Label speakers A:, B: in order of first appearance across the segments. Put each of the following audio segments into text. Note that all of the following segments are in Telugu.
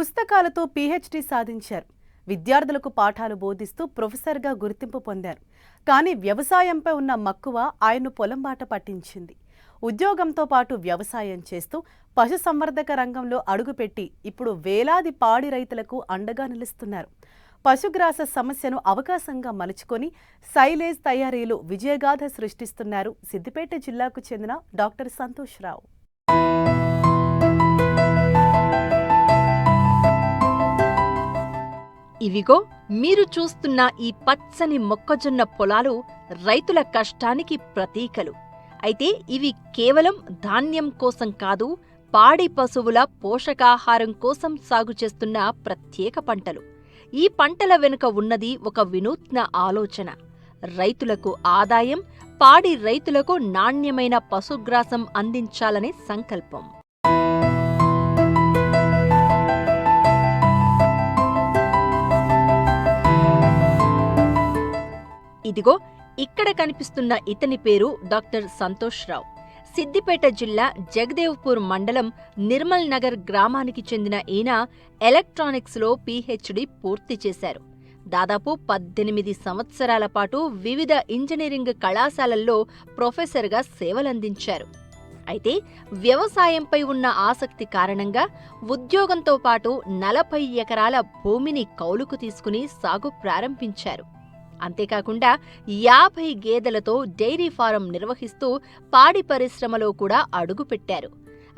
A: పుస్తకాలతో పీహెచ్డీ సాధించారు. విద్యార్థులకు పాఠాలు బోధిస్తూ ప్రొఫెసర్గా గుర్తింపు పొందారు. కానీ వ్యవసాయంపై ఉన్న మక్కువ ఆయన్ను పొలం బాట పట్టించింది. ఉద్యోగంతో పాటు వ్యవసాయం చేస్తూ పశుసంవర్ధక రంగంలో అడుగుపెట్టి ఇప్పుడు వేలాది పాడి రైతులకు అండగా నిలుస్తున్నారు. పశుగ్రాస సమస్యను అవకాశంగా మలుచుకొని సైలేజ్ తయారీలు విజయగాథ సృష్టిస్తున్నారు సిద్దిపేట జిల్లాకు చెందిన డాక్టర్ సంతోష్ రావు.
B: ఇవిగో మీరు చూస్తున్న ఈ పచ్చని మొక్కజొన్న పొలాలు రైతుల కష్టానికి ప్రతీకలు. అయితే ఇవి కేవలం ధాన్యం కోసం కాదు, పాడి పశువుల పోషకాహారం కోసం సాగు చేస్తున్న ప్రత్యేక పంటలు. ఈ పంటల వెనుక ఉన్నది ఒక వినూత్న ఆలోచన. రైతులకు ఆదాయం, పాడి రైతులకు నాణ్యమైన పశుగ్రాసం అందించాలనే సంకల్పం. ఇదిగో ఇక్కడ కనిపిస్తున్న ఇతని పేరు డాక్టర్ సంతోష్ రావు. సిద్దిపేట జిల్లా జగదేవ్పూర్ మండలం నిర్మల్ నగర్ గ్రామానికి చెందిన ఈయన ఎలక్ట్రానిక్స్లో పీహెచ్డీ పూర్తి చేశారు. దాదాపు 18 సంవత్సరాల పాటు వివిధ ఇంజనీరింగ్ కళాశాలల్లో ప్రొఫెసర్గా సేవలందించారు. అయితే వ్యవసాయంపై ఉన్న ఆసక్తి కారణంగా ఉద్యోగంతో పాటు 40 ఎకరాల భూమిని కౌలుకు తీసుకుని సాగు ప్రారంభించారు. అంతేకాకుండా 50 గేదెలతో డైరీ ఫారం నిర్వహిస్తూ పాడి పరిశ్రమలో కూడా అడుగుపెట్టారు.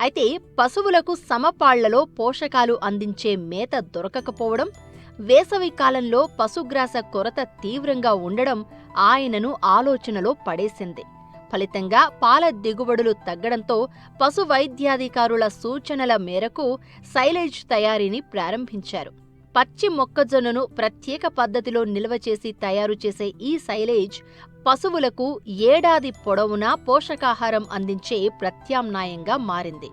B: అయితే పశువులకు సమపాళ్లలో పోషకాలు అందించే మేత దొరకకపోవడం, వేసవి కాలంలో పశుగ్రాస కొరత తీవ్రంగా ఉండడం ఆయనను ఆలోచనలో పడేసింది. ఫలితంగా పాల దిగుబడులు తగ్గడంతో పశు వైద్యాధికారుల సూచనల మేరకు సైలేజ్ తయారీని ప్రారంభించారు. పచ్చి మొక్కజొన్నను ప్రత్యేక పద్ధతిలో నిల్వ చేసి తయారు చేసే ఈ సైలేజ్ పశువులకు ఏడాది పొడవునా పోషకాహారం అందించే ప్రత్యామ్నాయంగా మారింది.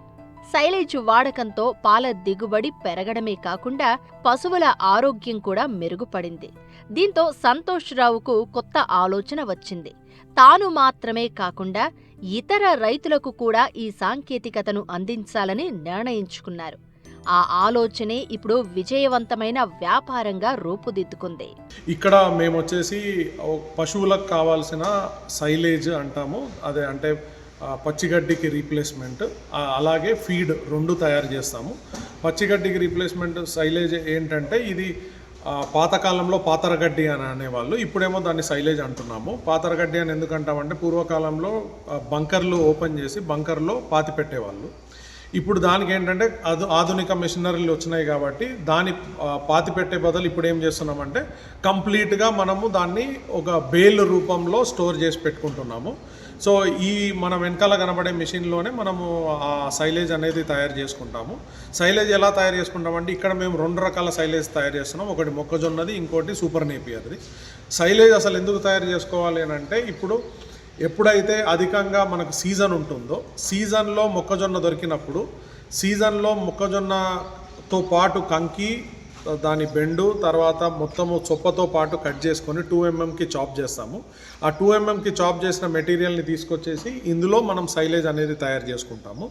B: సైలేజ్ వాడకంతో పాల దిగుబడి పెరగడమే కాకుండా పశువుల ఆరోగ్యం కూడా మెరుగుపడింది. దీంతో సంతోష్ రావుకు కొత్త ఆలోచన వచ్చింది. తాను మాత్రమే కాకుండా ఇతర రైతులకు కూడా ఈ సాంకేతికతను అందించాలని నిర్ణయించుకున్నారు. ఆ ఆలోచనే ఇప్పుడు విజయవంతమైన వ్యాపారంగా రూపుదిద్దుకుంది.
C: ఇక్కడ మేము వచ్చేసి పశువులకు కావాల్సిన సైలేజ్ అంటాము, అదే అంటే పచ్చిగడ్డికి రీప్లేస్మెంట్, అలాగే ఫీడ్ 2 తయారు చేస్తాము. పచ్చిగడ్డికి రీప్లేస్మెంట్ సైలేజ్ ఏంటంటే ఇది పాతకాలంలో పాతరగడ్డి అని అనేవాళ్ళు, ఇప్పుడేమో దాన్ని సైలేజ్ అంటున్నాము. పాతరగడ్డి అని ఎందుకంటామంటే పూర్వకాలంలో బంకర్లు ఓపెన్ చేసి బంకర్లో పాతి పెట్టేవాళ్ళు. ఇప్పుడు దానికి ఏంటంటే ఆధునిక మెషినరీలు వచ్చినాయి కాబట్టి దాన్ని పాతి పెట్టే బదులు ఇప్పుడు ఏం చేస్తున్నామంటే కంప్లీట్గా మనము దాన్ని ఒక బేల్ రూపంలో స్టోర్ చేసి పెట్టుకుంటున్నాము. సో ఈ మన వెనకాల కనబడే మెషిన్లోనే మనము ఆ సైలేజ్ అనేది తయారు చేసుకుంటాము. సైలేజ్ ఎలా తయారు చేసుకుంటామంటే ఇక్కడ మేము 2 రకాల సైలేజ్ తయారు చేస్తున్నాం. ఒకటి మొక్కజొన్నది, ఇంకోటి సూపర్ నేపియర్ది. సైలేజ్ అసలు ఎందుకు తయారు చేసుకోవాలి అని అంటే ఇప్పుడు ఎప్పుడైతే అధికంగా మనకు సీజన్ ఉంటుందో, సీజన్లో మొక్కజొన్న దొరికినప్పుడు సీజన్లో మొక్కజొన్నతో పాటు కంకి, దాని బెండు, తర్వాత మొత్తము చొప్పతో పాటు కట్ చేసుకొని 2 mm చాప్ చేస్తాము. ఆ 2 mm చాప్ చేసిన మెటీరియల్ని తీసుకొచ్చేసి ఇందులో మనం సైలేజ్ అనేది తయారు చేసుకుంటాము.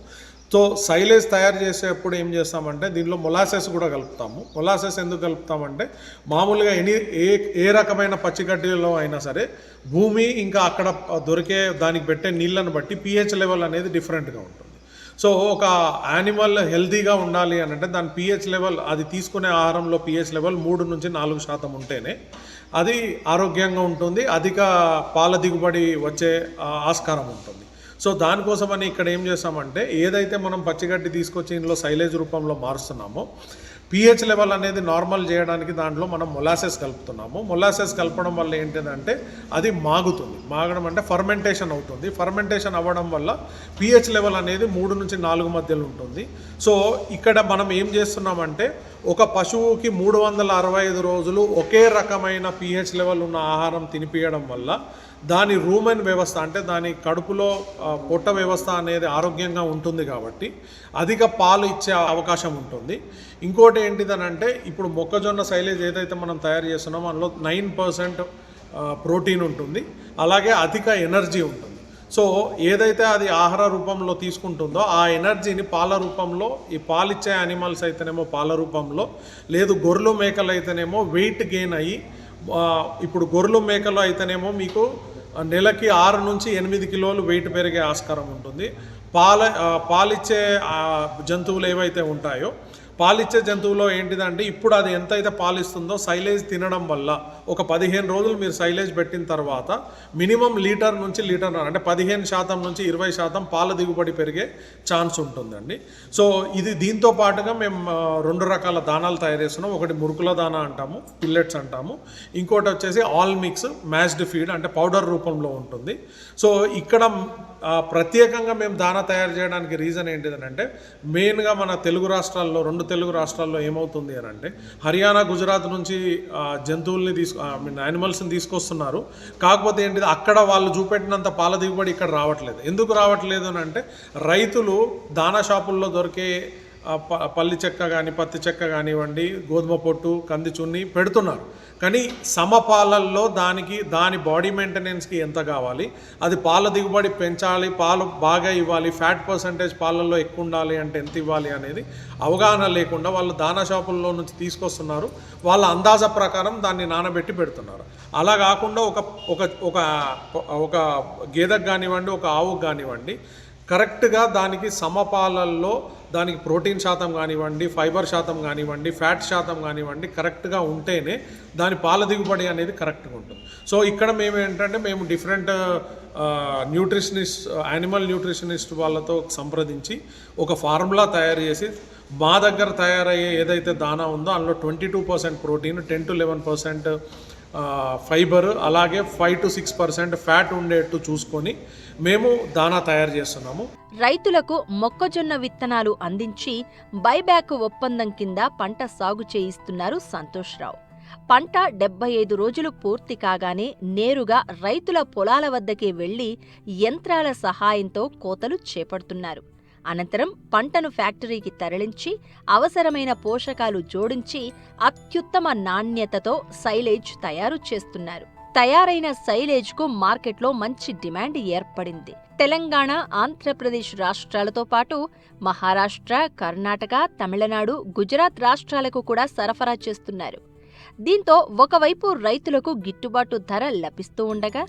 C: సో సైలేజ్ తయారు చేసేటప్పుడు ఏం చేస్తామంటే దీనిలో మొలాసెస్ కూడా కలుపుతాము. మొలాసెస్ ఎందుకు కలుపుతామంటే మామూలుగా ఏ రకమైన పచ్చిగడ్డిలో అయినా సరే భూమి ఇంకా అక్కడ దొరికే దానికి పెట్టే నీళ్ళను బట్టి pH లెవెల్ అనేది డిఫరెంట్గా ఉంటుంది. సో ఒక యానిమల్ హెల్తీగా ఉండాలి అని అంటే దాని pH లెవెల్, అది తీసుకునే ఆహారంలో pH లెవెల్ 3 నుంచి 4% ఉంటేనే అది ఆరోగ్యంగా ఉంటుంది, అధిక పాల దిగుబడి వచ్చే ఆస్కారం ఉంటుంది. సో దానికోసమని ఇక్కడ ఏం చేస్తామంటే ఏదైతే మనం పచ్చిగడ్డి తీసుకొచ్చి ఇందులో సైలేజ్ రూపంలో మారుస్తున్నామో pH లెవెల్ అనేది నార్మల్ చేయడానికి దాంట్లో మనం మొలాసెస్ కలుపుతున్నాము. మొలాసెస్ కలపడం వల్ల ఏంటంటే అది మాగుతుంది. మాగడం అంటే ఫర్మెంటేషన్ అవుతుంది. ఫర్మెంటేషన్ అవ్వడం వల్ల pH లెవెల్ అనేది 3 నుంచి 4 మధ్యలో ఉంటుంది. సో ఇక్కడ మనం ఏం చేస్తున్నామంటే ఒక పశువుకి 365 రోజులు ఒకే రకమైన pH లెవెల్ ఉన్న ఆహారం తినిపియడం వల్ల దాని రూమెన్ వ్యవస్థ అంటే దాని కడుపులో పొట్ట వ్యవస్థ అనేది ఆరోగ్యంగా ఉంటుంది కాబట్టి అధిక పాలు ఇచ్చే అవకాశం ఉంటుంది. ఇంకోటి ఏంటిదనంటే ఇప్పుడు మొక్కజొన్న సైలేజ్ ఏదైతే మనం తయారు చేస్తున్నామో అందులో 9% ప్రోటీన్ ఉంటుంది, అలాగే అధిక ఎనర్జీ ఉంటుంది. సో ఏదైతే అది ఆహార రూపంలో తీసుకుంటుందో ఆ ఎనర్జీని పాల రూపంలో, ఈ పాలిచ్చే యానిమల్స్ అయితేనేమో పాల రూపంలో, లేదు గొర్రెలు మేకలు అయితేనేమో వెయిట్ గెయిన్ అయ్యి, ఇప్పుడు గొర్రెలు మేకలు అయితేనేమో మీకు నెలకి 6 నుంచి 8 కిలోలు వెయిట్ పెరిగే ఆస్కారం ఉంటుంది. పాలిచ్చే జంతువులు ఏవైతే ఉంటాయో, పాలిచ్చే జంతువులో ఏంటిదంటే ఇప్పుడు అది ఎంతైతే పాలిస్తుందో సైలేజ్ తినడం వల్ల ఒక 15 రోజులు మీరు సైలేజ్ పెట్టిన తర్వాత మినిమం లీటర్ నుంచి లీటర్న్నర, అంటే 15% నుంచి 20% పాల దిగుబడి పెరిగే ఛాన్స్ ఉంటుందండి. సో ఇది దీంతో పాటుగా మేము 2 రకాల దానాలు తయారు చేస్తున్నాం. ఒకటి మురుకుల దానా అంటాము, పిల్లెట్స్ అంటాము. ఇంకోటి వచ్చేసి ఆల్ మిక్స్ మ్యాచ్డ్ ఫీడ్, అంటే పౌడర్ రూపంలో ఉంటుంది. సో ఇక్కడ ప్రత్యేకంగా మేము దానా తయారు చేయడానికి రీజన్ ఏంటిదనంటే, మెయిన్గా మన తెలుగు రాష్ట్రాల్లో, 2 తెలుగు రాష్ట్రాల్లో ఏమవుతుంది అని అంటే, హర్యానా, గుజరాత్ నుంచి జంతువుల్ని యానిమల్స్ని తీసుకొస్తున్నారు. కాకపోతే ఏంటిది, అక్కడ వాళ్ళు చూపెట్టినంత పాల దిగుబడి ఇక్కడ రావట్లేదు. ఎందుకు రావట్లేదు అని అంటే, రైతులు దానా షాపుల్లో దొరికే పల్లి చెక్క కానీ, పత్తి చెక్క కానివ్వండి, గోధుమ పొట్టు, కంది చున్ని పెడుతున్నారు. కానీ సమపాలల్లో దాని బాడీ మెయింటెనెన్స్కి ఎంత కావాలి, అది పాల దిగుబడి పెంచాలి, పాలు బాగా ఇవ్వాలి, ఫ్యాట్ పర్సంటేజ్ పాలల్లో ఎక్కువ ఉండాలి అంటే ఎంత ఇవ్వాలి అనేది అవగాహన లేకుండా వాళ్ళు దానా షాపుల్లో నుంచి తీసుకొస్తున్నారు. వాళ్ళ అందాజ ప్రకారం దాన్ని నానబెట్టి పెడుతున్నారు. అలా కాకుండా ఒక గేదెకు కానివ్వండి, ఒక ఆవుకు కానివ్వండి, కరెక్ట్గా దానికి సమపాలల్లో దానికి ప్రోటీన్ శాతం కానివ్వండి, ఫైబర్ శాతం కానివ్వండి, ఫ్యాట్ శాతం కానివ్వండి కరెక్ట్గా ఉంటేనే దాని పాల దిగుబడి అనేది కరెక్ట్గా ఉంటుంది. సో ఇక్కడ మేము ఏంటంటే, మేము డిఫరెంట్ న్యూట్రిషనిస్ట్, యానిమల్ న్యూట్రిషనిస్ట్ వాళ్ళతో సంప్రదించి ఒక ఫార్ములా తయారు చేసి, మా దగ్గర తయారయ్యే ఏదైతే దానా ఉందో అందులో 22% ప్రోటీన్, 10 to 11% ఫైబర్, అలాగే 5 to 6% ఫ్యాట్ ఉండేట్టు చూసుకొని మేము దానా తయారు చేస్తున్నాము.
B: రైతులకు మొక్కజొన్న విత్తనాలు అందించి బైబ్యాక్ ఒప్పందం కింద పంట సాగు చేయిస్తున్నారు సంతోష్ రావు. పంట 75 రోజులు పూర్తి కాగానే నేరుగా రైతుల పొలాల వద్దకే వెళ్లి యంత్రాల సహాయంతో కోతలు చేపడుతున్నారు. అనంతరం పంటను ఫ్యాక్టరీకి తరలించి అవసరమైన పోషకాలు జోడించి అత్యుత్తమ నాణ్యతతో సైలేజ్ తయారు చేస్తున్నారు. తయారైన సైలేజ్కు మార్కెట్లో మంచి డిమాండ్ ఏర్పడింది. తెలంగాణ, ఆంధ్రప్రదేశ్ రాష్ట్రాలతో పాటు మహారాష్ట్ర, కర్ణాటక, తమిళనాడు, గుజరాత్ రాష్ట్రాలకు కూడా సరఫరా చేస్తున్నారు. దీంతో ఒకవైపు రైతులకు గిట్టుబాటు ధర లభిస్తూ ఉండగా,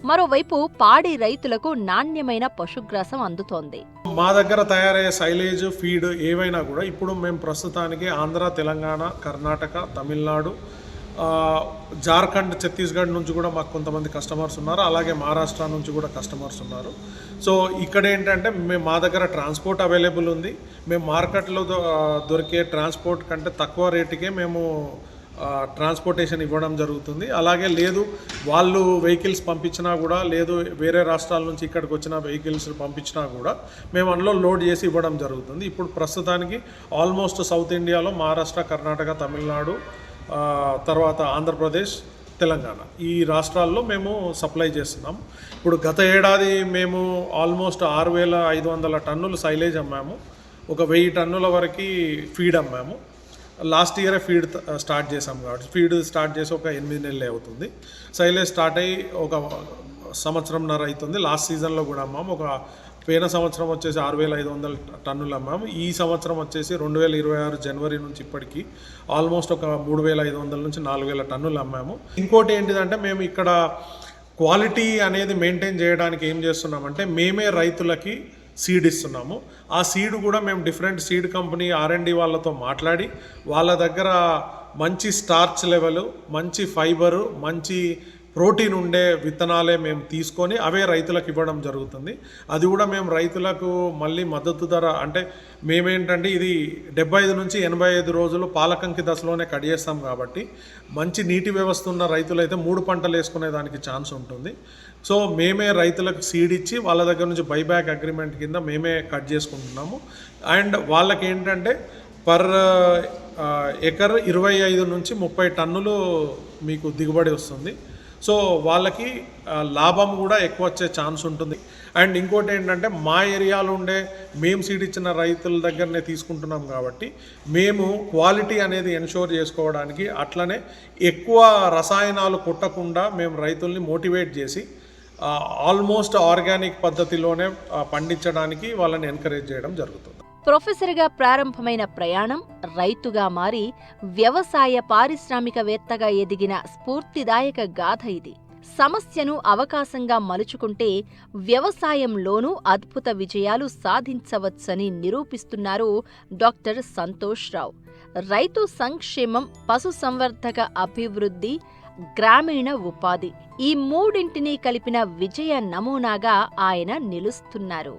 B: మరోవైపు పాడి రైతులకు నాణ్యమైన పశుగ్రాసం అందుతోంది.
C: మా దగ్గర తయారయ్యే సైలేజ్, ఫీడ్ ఏవైనా కూడా ఇప్పుడు మేము ప్రస్తుతానికి ఆంధ్ర, తెలంగాణ, కర్ణాటక, తమిళనాడు, జార్ఖండ్, ఛత్తీస్గఢ్ నుంచి కూడా మాకు కొంతమంది కస్టమర్స్ ఉన్నారు. అలాగే మహారాష్ట్ర నుంచి కూడా కస్టమర్స్ ఉన్నారు. సో ఇక్కడ ఏంటంటే, మా దగ్గర ట్రాన్స్పోర్ట్ అవైలబుల్ ఉంది. మేము మార్కెట్లో దొరికే ట్రాన్స్పోర్ట్ కంటే తక్కువ రేటుకే మేము ట్రాన్స్పోర్టేషన్ ఇవ్వడం జరుగుతుంది. అలాగే లేదు వాళ్ళు వెహికల్స్ పంపించినా కూడా, లేదు వేరే రాష్ట్రాల నుంచి ఇక్కడికి వచ్చిన వెహికల్స్ పంపించినా కూడా మేము అందులో లోడ్ చేసి ఇవ్వడం జరుగుతుంది. ఇప్పుడు ప్రస్తుతానికి ఆల్మోస్ట్ సౌత్ ఇండియాలో మహారాష్ట్ర, కర్ణాటక, తమిళనాడు, తర్వాత ఆంధ్రప్రదేశ్, తెలంగాణ, ఈ రాష్ట్రాల్లో మేము సప్లై చేస్తున్నాం. ఇప్పుడు గత ఏడాది మేము ఆల్మోస్ట్ 6,500 టన్నులు సైలేజ్ అమ్మాము. ఒక 1000 టన్నుల వరకు ఫీడ్ అమ్మాము. లాస్ట్ ఇయరే ఫీడ్ స్టార్ట్ చేసాం కాబట్టి, ఫీడ్ స్టార్ట్ చేసి ఒక 8 నెలలే అవుతుంది. సైలేజ్ స్టార్ట్ అయ్యి ఒక 1.5 సంవత్సరంన్నర అవుతుంది. లాస్ట్ సీజన్లో కూడా అమ్మాము. పోయిన సంవత్సరం వచ్చేసి 6,500 టన్నులు అమ్మాము. ఈ సంవత్సరం వచ్చేసి 2026 జనవరి నుంచి ఇప్పటికీ ఆల్మోస్ట్ ఒక 3,500 నుంచి 4,000 టన్నులు అమ్మాము. ఇంకోటి ఏంటిదంటే, మేము ఇక్కడ క్వాలిటీ అనేది మెయింటైన్ చేయడానికి ఏం చేస్తున్నామంటే, మేమే రైతులకి సీడ్ ఇస్తున్నాము. ఆ సీడ్ కూడా మేము డిఫరెంట్ సీడ్ కంపెనీ R&D వాళ్ళతో మాట్లాడి, వాళ్ళ దగ్గర మంచి స్టార్చ్ లెవెల్, మంచి ఫైబరు, మంచి ప్రోటీన్ ఉండే విత్తనాలే మేము తీసుకొని అవే రైతులకు ఇవ్వడం జరుగుతుంది. అది కూడా మేము రైతులకు మళ్ళీ మద్దతు ధర, అంటే మేమేంటంటే ఇది 75 నుంచి 85 రోజులు పాలకంకి దశలోనే కట్ చేస్తాం కాబట్టి, మంచి నీటి వ్యవస్థ ఉన్న రైతులైతే 3 పంటలు వేసుకునే దానికి ఛాన్స్ ఉంటుంది. సో మేమే రైతులకు సీడ్ ఇచ్చి వాళ్ళ దగ్గర నుంచి బైబ్యాక్ అగ్రిమెంట్ కింద మేమే కట్ చేసుకుంటున్నాము. అండ్ వాళ్ళకి ఏంటంటే పర్ ఎకర్ 25 నుంచి 30 టన్నులు మీకు దిగుబడి వస్తుంది. సో వాళ్ళకి లాభం కూడా ఎక్కువ వచ్చే ఛాన్స్ ఉంటుంది. అండ్ ఇంకోటి ఏంటంటే, మా ఏరియాలో ఉండే మేము సీడ్ ఇచ్చిన రైతుల దగ్గరనే తీసుకుంటున్నాం కాబట్టి మేము క్వాలిటీ అనేది ఎన్షోర్ చేసుకోవడానికి, అట్లనే ఎక్కువ రసాయనాలు కొట్టకుండా మేము రైతుల్ని మోటివేట్ చేసి ఆల్మోస్ట్ ఆర్గానిక్ పద్ధతిలోనే పండించడానికి వాళ్ళని ఎంకరేజ్ చేయడం జరుగుతుంది.
B: ప్రొఫెసర్గా ప్రారంభమైన ప్రయాణం రైతుగా మారి వ్యవసాయ పారిశ్రామికవేత్తగా ఎదిగిన స్ఫూర్తిదాయక గాథ ఇది. సమస్యను అవకాశంగా మలుచుకుంటే వ్యవసాయంలోనూ అద్భుత విజయాలు సాధించవచ్చని నిరూపిస్తున్నారు డాక్టర్ సంతోష్ రావు. రైతు సంక్షేమం, పశుసంవర్ధక అభివృద్ధి, గ్రామీణ ఉపాధి, ఈ మూడింటినీ కలిపిన విజయ నమూనాగా ఆయన నిలుస్తున్నారు.